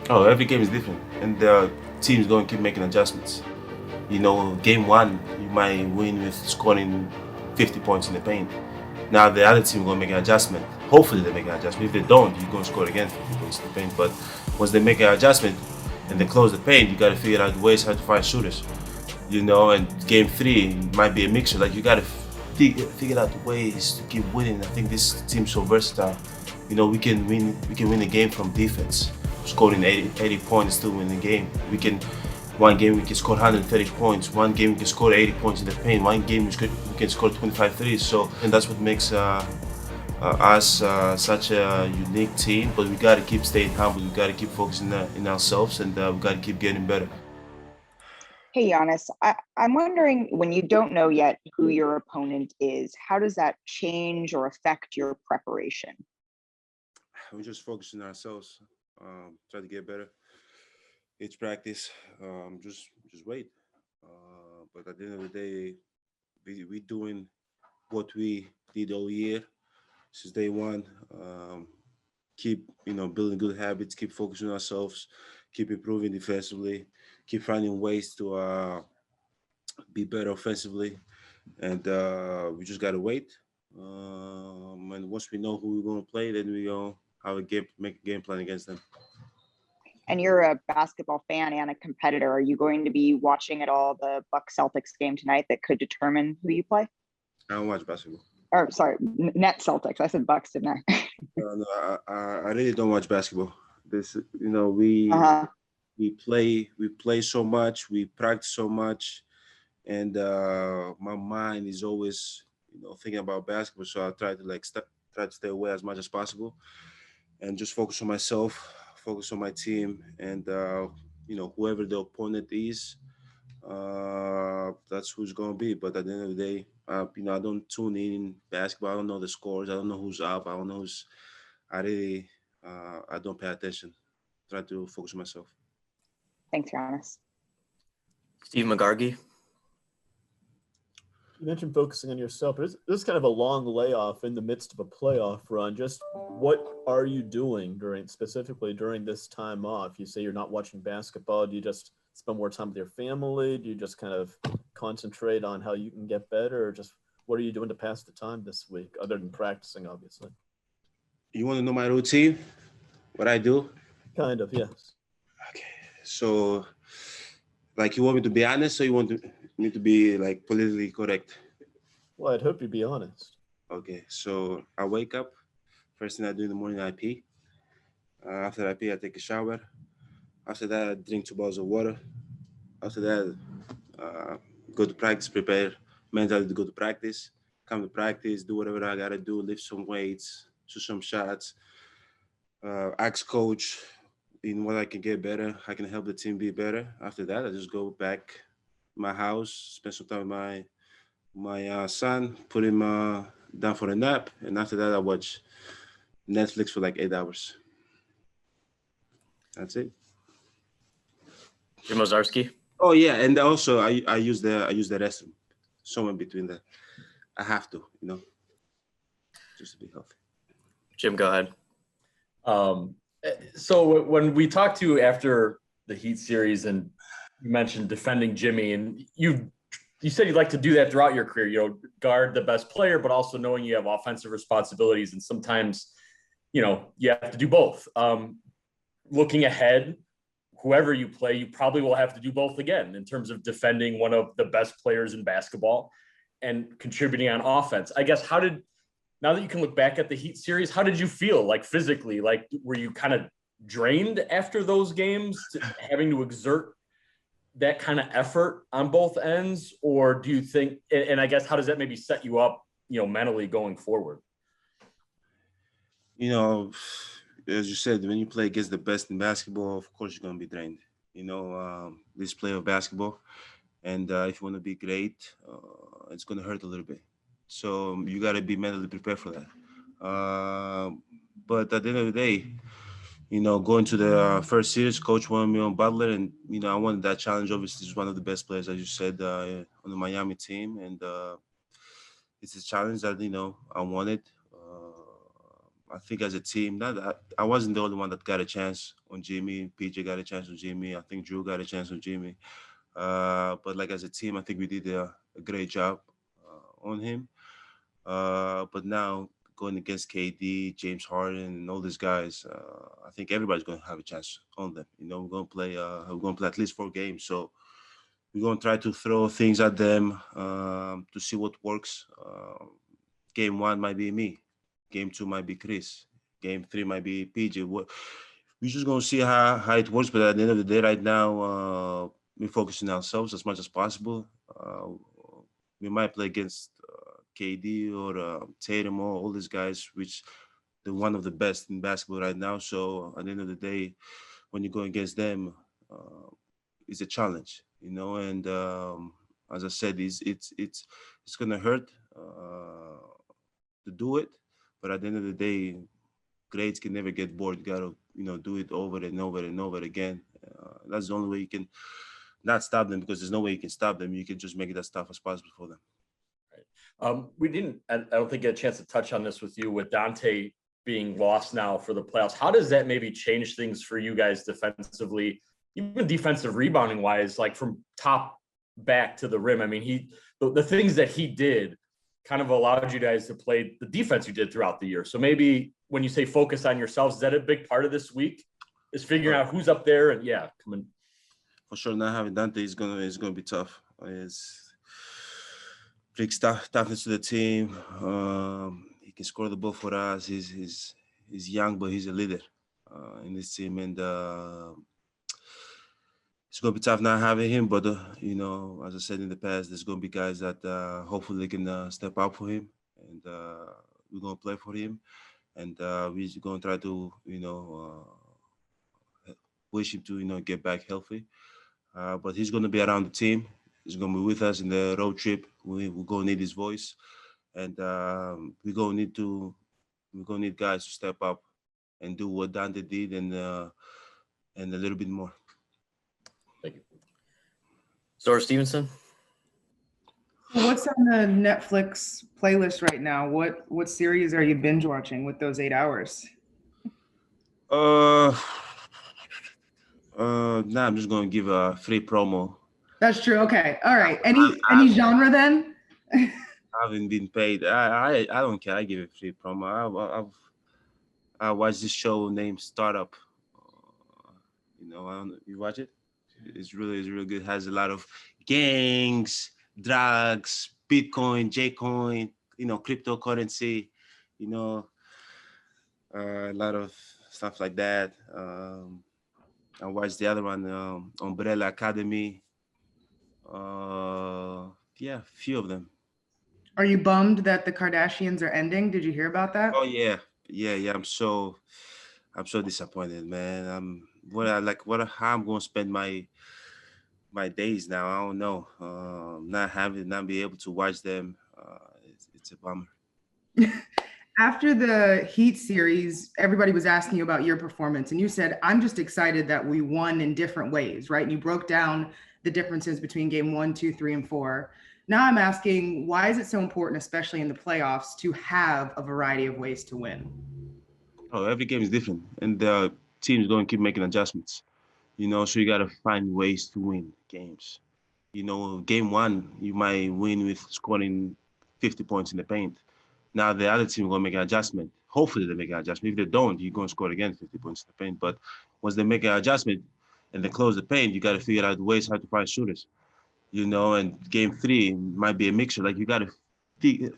Oh, every game is different, and the team's going to keep making adjustments. Game one, you might win with scoring 50 points in the paint. Now the other team going to make an adjustment. Hopefully they make an adjustment. If they don't, you're going to score again 50 points in the paint. But once they make an adjustment and they close the paint, you got to figure out ways how to find shooters. And game three might be a mixture. Like you got to figure out ways to keep winning. I think this team's so versatile. We can win a game from defense, scoring 80 points to win the game. One game we can score 130 points. One game we can score 80 points in the paint. One game we can score 25 threes. So, and that's what makes us such a unique team. But we got to keep staying humble. We got to keep focusing in ourselves, and we got to keep getting better. Hey, Giannis, I'm wondering, when you don't know yet who your opponent is, how does that change or affect your preparation? We just focus on ourselves. Try to get better each practice. Just wait. But at the end of the day, we doing what we did all year since day one. Keep building good habits. Keep focusing on ourselves. Keep improving defensively. Keep finding ways to be better offensively, and we just gotta wait. And once we know who we're gonna play, then we gonna have a game, make a game plan against them. And you're a basketball fan and a competitor. Are you going to be watching at all the Bucks Celtics game tonight that could determine who you play? I don't watch basketball. Or sorry, net Celtics. I said Bucks, didn't I? No, I really don't watch basketball. This, we play so much, we practice so much, and my mind is always thinking about basketball. So I try to try to stay away as much as possible, and just focus on myself, focus on my team, and whoever the opponent is, that's who's gonna be. But at the end of the day, I don't tune in basketball. I don't know the scores. I don't know who's up. I don't know who's. I really, I don't pay attention. Try to focus on myself. Thanks, Giannis. Steve McGargy. You mentioned focusing on yourself, but this is kind of a long layoff in the midst of a playoff run. Just what are you doing specifically during this time off? You say you're not watching basketball. Do you just spend more time with your family? Do you just kind of concentrate on how you can get better? Or just what are you doing to pass the time this week, other than practicing, obviously? You want to know my routine? What I do? Kind of, yes. Okay. So, you want me to be honest, or you want me to be politically correct? Well, I'd hope you'd be honest. Okay. So I wake up. First thing I do in the morning, I pee. After I pee, I take a shower. After that, I drink 2 bottles of water. After that, go to practice, prepare mentally to go to practice. Come to practice, do whatever I gotta do, lift some weights, shoot some shots, ask coach in what I can get better. I can help the team be better. After that, I just go back my house, spend some time with my son, put him down for a nap, and after that, I watch Netflix for 8 hours. That's it. Jim Ozarski. Oh yeah, and also I use the restroom somewhere between the. I have to, just to be healthy. Jim, go ahead. So when we talked to you after the Heat series, and you mentioned defending Jimmy, and you said you'd like to do that throughout your career, guard the best player, but also knowing you have offensive responsibilities, and sometimes, you have to do both. Looking ahead, whoever you play, you probably will have to do both again in terms of defending one of the best players in basketball and contributing on offense. I guess, now that you can look back at the Heat series, how did you feel physically? Were you kind of drained after those games, having to exert that kind of effort on both ends? Or do you think, and I guess, how does that maybe set you up, mentally going forward? As you said, when you play against the best in basketball, of course you're gonna be drained. This play of basketball, and if you want to be great, it's gonna hurt a little bit. So you gotta be mentally prepared for that. But at the end of the day, going to the first series, coach wanted me on Butler, and I wanted that challenge. Obviously, he's one of the best players, as you said, on the Miami team, and it's a challenge that I wanted. I think as a team, that I wasn't the only one that got a chance on Jimmy. PJ got a chance on Jimmy. I think Drew got a chance on Jimmy. But like as a team, I think we did a great job on him. But now going against KD, James Harden, and all these guys, I think everybody's going to have a chance on them. You know, we're going to play at least 4 games. So we're going to try to throw things at them to see what works. Game 1 might be me. Game 2 might be Chris. Game 3 might be PJ. We're just going to see how it works. But at the end of the day, right now, we're focusing on ourselves as much as possible. We might play against KD or Tatum or all these guys, which they're one of the best in basketball right now. So at the end of the day, when you go against them, it's a challenge, you know. And as I said, it's gonna hurt to do it, but at the end of the day, grades can never get bored. You gotta do it over and over and over again. That's the only way you can not stop them, because there's no way you can stop them. You can just make it as tough as possible for them. We didn't, I don't think, get a chance to touch on this with you, with Dante being lost now for the playoffs. How does that maybe change things for you guys defensively, even defensive rebounding wise, like from top back to the rim? I mean, the things that he did kind of allowed you guys to play the defense you did throughout the year. So maybe when you say focus on yourselves, is that a big part of this week, is figuring out who's up there and coming? For sure, not having Dante is gonna be tough. It's brings toughness to the team. He can score the ball for us. He's young, but he's a leader in this team, and it's gonna be tough not having him. But as I said in the past, there's gonna be guys that hopefully they can step up for him, and we're gonna play for him, and we're gonna try to wish him to get back healthy. But he's gonna be around the team. He's going to be with us in the road trip. We're going to need his voice. And we're going to need guys to step up and do what Dante did and a little bit more. Thank you. Zora Stevenson? What's on the Netflix playlist right now? What series are you binge watching with those 8 hours? Nah, I'm just going to give a free promo. That's true. Okay. All right. Any genre then? I haven't been paid. I don't care. I give it free promo. I watched this show named Startup. I don't know. You watch it? It's really good. It has a lot of gangs, drugs, Bitcoin, J-coin, cryptocurrency, a lot of stuff like that. I watched the other one, Umbrella Academy. A few of them. Are you bummed that the Kardashians are ending? Did you hear about that? Oh yeah. I'm so disappointed, man. How I'm gonna spend my days now? I don't know. Not be able to watch them. It's a bummer. After the Heat series, everybody was asking you about your performance, and you said, "I'm just excited that we won in different ways," right? And you broke down the differences between game 1, 2, 3, and 4. Now I'm asking, why is it so important, especially in the playoffs, to have a variety of ways to win? Oh, every game is different, and the team's going to keep making adjustments. So you got to find ways to win games. Game 1, you might win with scoring 50 points in the paint. Now the other team is going to make an adjustment. Hopefully they make an adjustment. If they don't, you're going to score again 50 points in the paint. But once they make an adjustment and they close the paint, you got to figure out ways how to find shooters. And game 3 might be a mixture. Like, you got to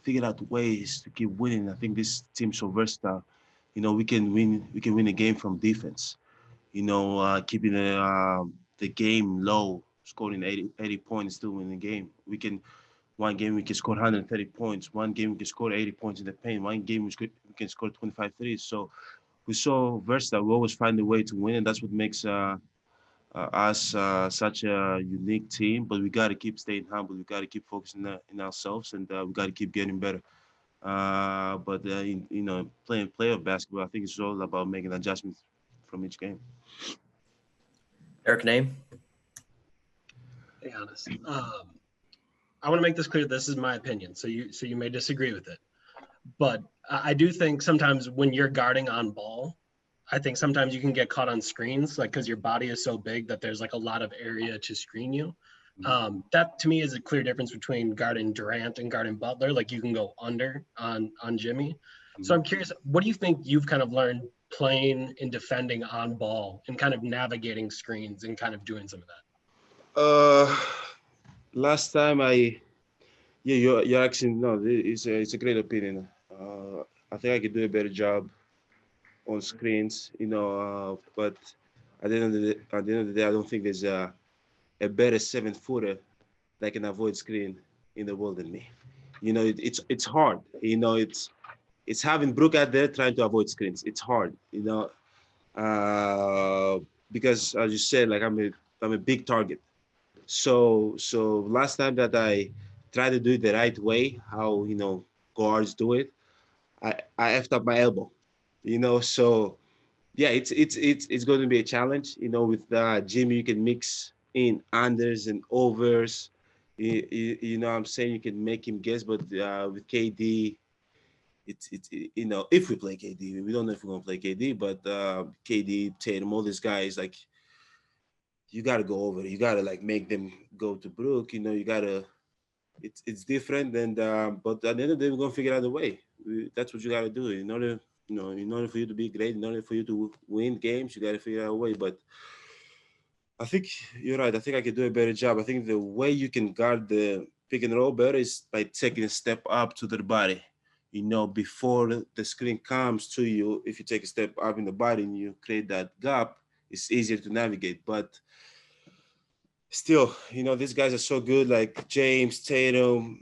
figure out ways to keep winning. I think this team's so versatile. We can win a game from defense. Keeping the game low, scoring 80 points, still win the game. One game we can score 130 points. One game we can score 80 points in the paint. One game we can score 25 threes. So we're so versatile. We always find a way to win, and that's what makes us such a unique team. But we got to keep staying humble. We got to keep focusing in ourselves, and we got to keep getting better. But playing playoff basketball, I think it's all about making adjustments from each game. Eric Name? Hey, Giannis. I want to make this clear. This is my opinion, so you may disagree with it. But I do think sometimes when you're guarding on ball, I think sometimes you can get caught on screens, like because your body is so big that there's like a lot of area to screen you. That to me is a clear difference between guarding Durant and guarding Butler. Like you can go under on Jimmy. So I'm curious, what do you think you've kind of learned playing and defending on ball and kind of navigating screens and kind of doing some of that? Last time you're actually no, it's a great opinion. I think I could do a better job on screens, but at the end of the day, I don't think there's a better 7-footer that can avoid screen in the world than me. It's hard. It's having Brook out there trying to avoid screens. It's hard, because as you said, like I'm a big target. So last time that I tried to do it the right way, how guards do it, I effed up my elbow. So yeah, it's going to be a challenge. With Jimmy, you can mix in unders and overs. I'm saying you can make him guess, but with KD, it's if we play KD, we don't know if we're gonna play KD, but KD, Tatum, all these guys, like you got to go over it. You got to like make them go to Brook. You got to. It's different, and but at the end of the day, we're gonna figure out a way. That's what you got to do in order for you to be great, in order for you to win games, you got to figure out a way. But I think you're right. I think I could do a better job. I think the way you can guard the pick and roll better is by taking a step up to the body. Before the screen comes to you, if you take a step up in the body and you create that gap, it's easier to navigate. But still, these guys are so good, like James, Tatum,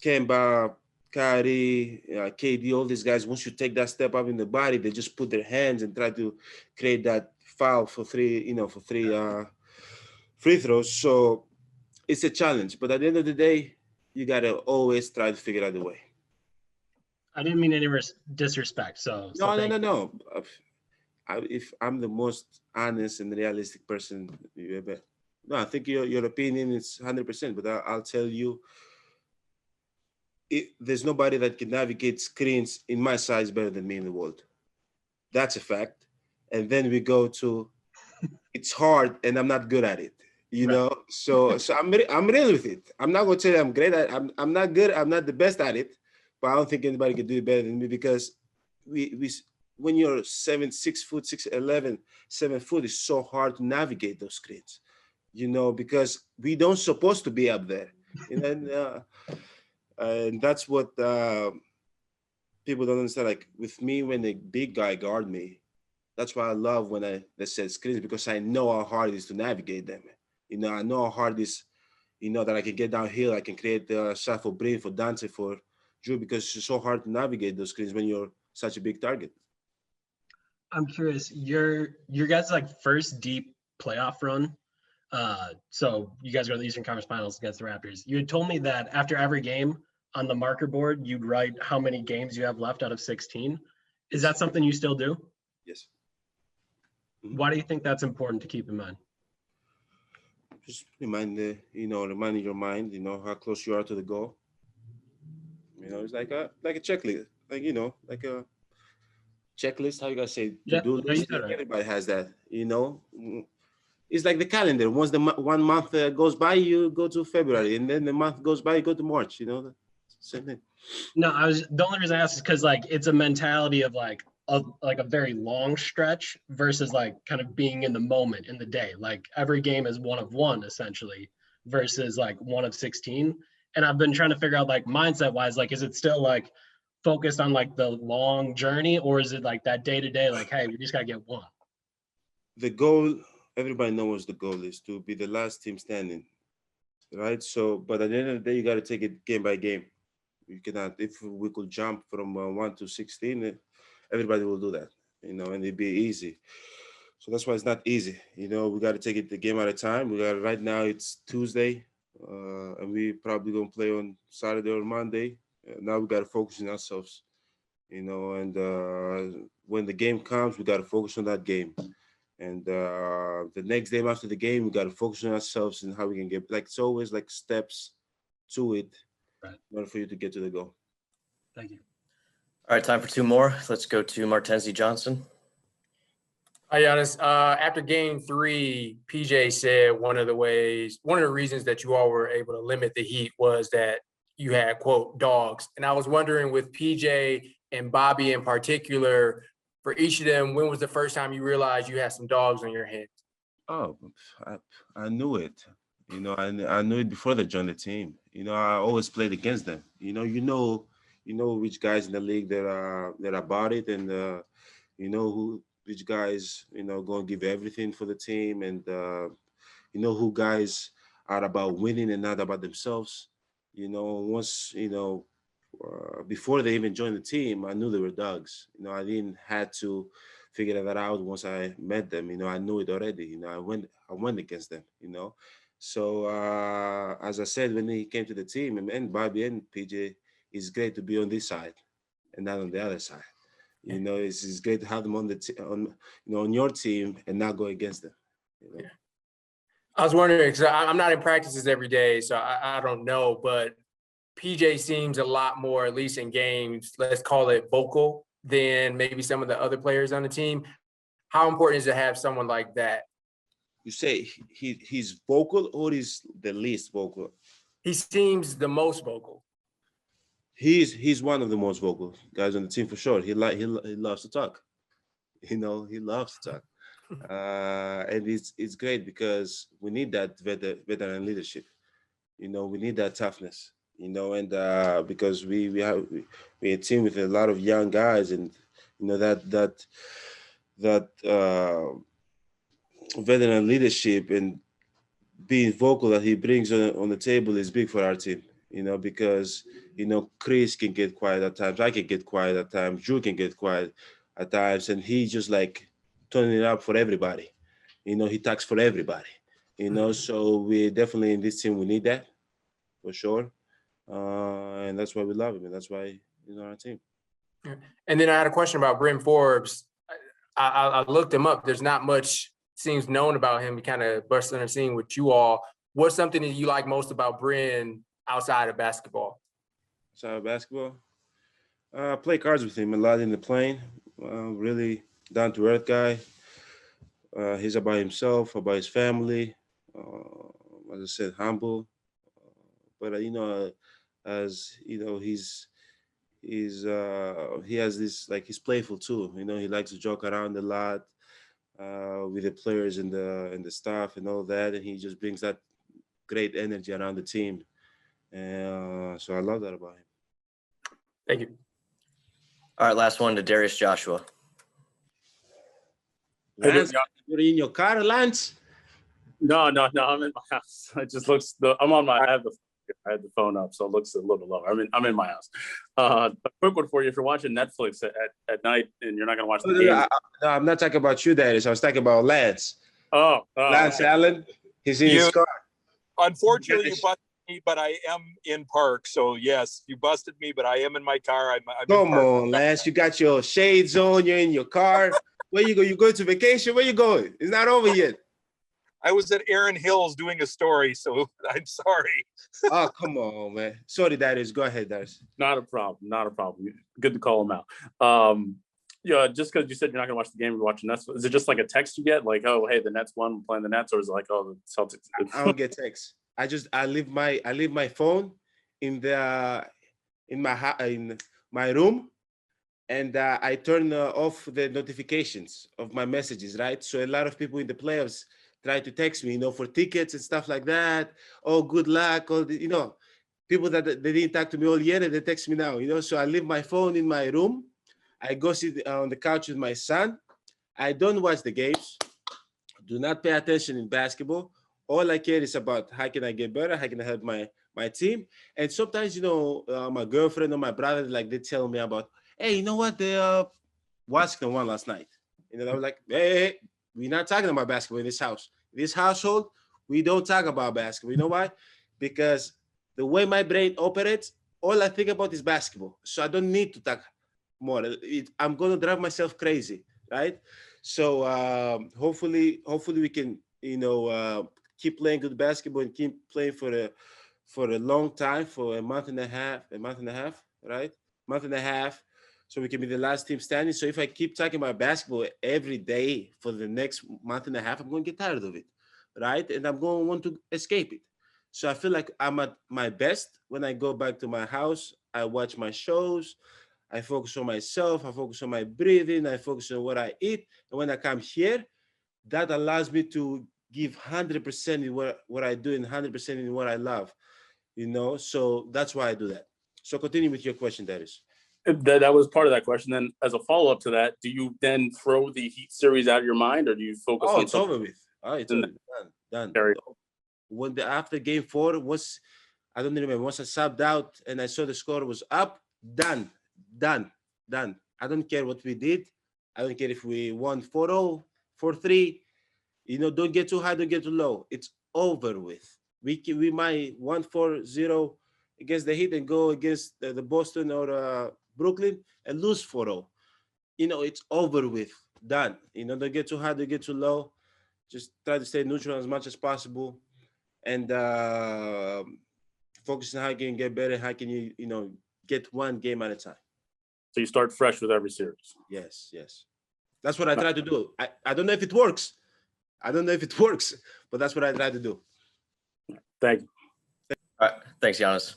Kemba, Kyrie, KD, all these guys. Once you take that step up in the body, they just put their hands and try to create that foul for three free throws. So it's a challenge. But at the end of the day, you gotta always try to figure out a way. I didn't mean any disrespect. So No. If I'm the most honest and realistic person you ever, no, I think your opinion is 100%. But I'll tell you, there's nobody that can navigate screens in my size better than me in the world. That's a fact. And then we go to, it's hard and I'm not good at it. So I'm real with it. I'm not gonna tell you I'm great at it. I'm not good. I'm not the best at it, but I don't think anybody can do it better than me, because we when you're 6 foot, 6'11", 7 foot, it's so hard to navigate those screens, because we don't supposed to be up there. And that's what people don't understand. Like with me, when a big guy guard me, that's why I love when they set screens, because I know how hard it is to navigate them. I know how hard it is, that I can get downhill, I can create a shot for Brin, for Dante, for Drew, because it's so hard to navigate those screens when you're such a big target. I'm curious, your guys' like first deep playoff run. So you guys go to the Eastern Conference Finals against the Raptors. You had told me that after every game on the marker board, you'd write how many games you have left out of 16. Is that something you still do? Yes. Why do you think that's important to keep in mind? Just reminding your mind, how close you are to the goal. It's like a checklist, like a checklist. How you guys say to-do list? Right. Everybody has that. It's like the calendar. Once the 1 month goes by, you go to February, and then the month goes by, you go to March. Same thing. No, the only reason I asked is because like it's a mentality of like a very long stretch versus like kind of being in the moment in the day. Like every game is 1 of 1 essentially versus like 1 of 16. And I've been trying to figure out like mindset wise, like, is it still like focused on like the long journey, or is it like that day to day, like, hey, we just gotta get 1? The goal, everybody knows the goal is to be the last team standing, right? So, but at the end of the day, you got to take it game by game. You cannot, if we could jump from 1 to 16, everybody will do that, and it'd be easy. So that's why it's not easy. We got to take it the game at a time. Right now it's Tuesday, and we probably gonna play on Saturday or Monday. Now we got to focus on ourselves, and when the game comes, we got to focus on that game. And the next day after the game, we got to focus on ourselves and how we can get, like, it's always like steps to it, right, in order for you to get to the goal. Thank you. All right, time for two more. Let's go to Martenzi Johnson. Hi, Giannis. After game 3, PJ said one of the reasons that you all were able to limit the Heat was that you had, quote, dogs. And I was wondering with PJ and Bobby in particular, for each of them, when was the first time you realized you had some dogs on your hands? Oh, I knew it. I knew it before they joined the team. I always played against them. You know which guys in the league that are about it, and which guys going to give everything for the team, and who guys are about winning and not about themselves. Once before they even joined the team, I knew they were dogs. I didn't had to figure that out once I met them. I knew it already. I went against them. So as I said, when he came to the team, and Bobby and PJ, it's great to be on this side and not on the other side. It's great to have them on your team and not go against them. Yeah. I was wondering, because I'm not in practices every day, so I don't know, but PJ seems a lot more, at least in games, let's call it vocal, than maybe some of the other players on the team. How important is it to have someone like that? You say he's vocal, or he's the least vocal? He seems the most vocal. He's one of the most vocal guys on the team for sure. He loves to talk. He loves to talk. And it's great because we need that veteran leadership. We need that toughness. And because we're a team with a lot of young guys, and that veteran leadership and being vocal that he brings on the table is big for our team. Because Chris can get quiet at times, I can get quiet at times, Drew can get quiet at times, and he just like turning it up for everybody. He talks for everybody. So we definitely in this team we need that for sure, and that's why we love him, and that's why he's on our team. And then I had a question about Bryn Forbes. I looked him up. There's not much seems known about him. He kind of burst on the scene with you all. What's something that you like most about Bryn outside of basketball? Outside of basketball, I play cards with him a lot in the plane. Really down to earth guy. He's about himself, about his family. As I said, humble. But as he has this, like, he's playful too. He likes to joke around a lot with the players and the staff and all that, and he just brings that great energy around the team. So I love that about him. Thank you. All right, last one to Darius Joshua. Lance, you're in your car, Lance? No, I'm in my house. It just looks. I have the phone up, so it looks a little lower. I'm in my house. A quick one for you: if you're watching Netflix at night and you're not going to watch the game. No, I'm not talking about you, Darius. I was talking about Lance. Lance okay. Allen. He's in his car. Unfortunately, you busted me, but I am in park. So yes, you busted me, but I am in my car. I'm Come on, Lance. You got your shades on. You're in your car. Where you go? You going to vacation? Where you going? It's not over yet. I was at Aaron Hills doing a story, so I'm sorry. Oh, come on, man. Sorry, Darius. Go ahead, Darius. Not a problem. Good to call him out. Yeah, just because you said you're not going to watch the game, you're watching Nets. Is it just like a text you get, like, oh, hey, the Nets won, we're playing the Nets, or is it like, oh, the Celtics? I don't get texts. I leave my phone in my room, and I turn off the notifications of my messages, right? So a lot of people in the playoffs try to text me, for tickets and stuff like that. Oh, good luck. All the, people that they didn't talk to me all year, they text me now, So I leave my phone in my room. I go sit on the couch with my son. I don't watch the games. Do not pay attention in basketball. All I care is about how can I get better? How can I help my team? And sometimes, my girlfriend or my brother, like, they tell me about, hey, you know what? Washington won last night. I was like, hey, we're not talking about basketball in this house. In this household, we don't talk about basketball. You know why? Because the way my brain operates, all I think about is basketball. So I don't need to talk more. I'm going to drive myself crazy, right? So hopefully we can, keep playing good basketball and keep playing for a long time, for a month and a half, right? month and a half, so we can be the last team standing. So if I keep talking about basketball every day for the next month and a half, I'm going to get tired of it, right? And I'm going to want to escape it. So I feel like I'm at my best when I go back to my house. I watch my shows. I focus on myself. I focus on my breathing. I focus on what I eat. And when I come here, that allows me to give 100% in what I do and 100% in what I love, So that's why I do that. So continue with your question, Darius. That was part of that question. Then, as a follow up to that, do you then throw the Heat series out of your mind, or do you focus on? It's over with. It's over. Done. When after game 4 was, I don't remember. Once I subbed out and I saw the score was up, done. I don't care what we did. I don't care if we won 4-0, 4-3. Don't get too high, don't get too low. It's over with. We might 1-4-0 against the Heat and go against the Boston or Brooklyn and lose 4-0. It's over with. Done. Don't get too high, don't get too low. Just try to stay neutral as much as possible, and focus on how you can get better. How can you, get one game at a time. So you start fresh with every series. Yes. That's what I try to do. I don't know if it works. But that's what I try to do. Thank you. All right. Thanks, Giannis.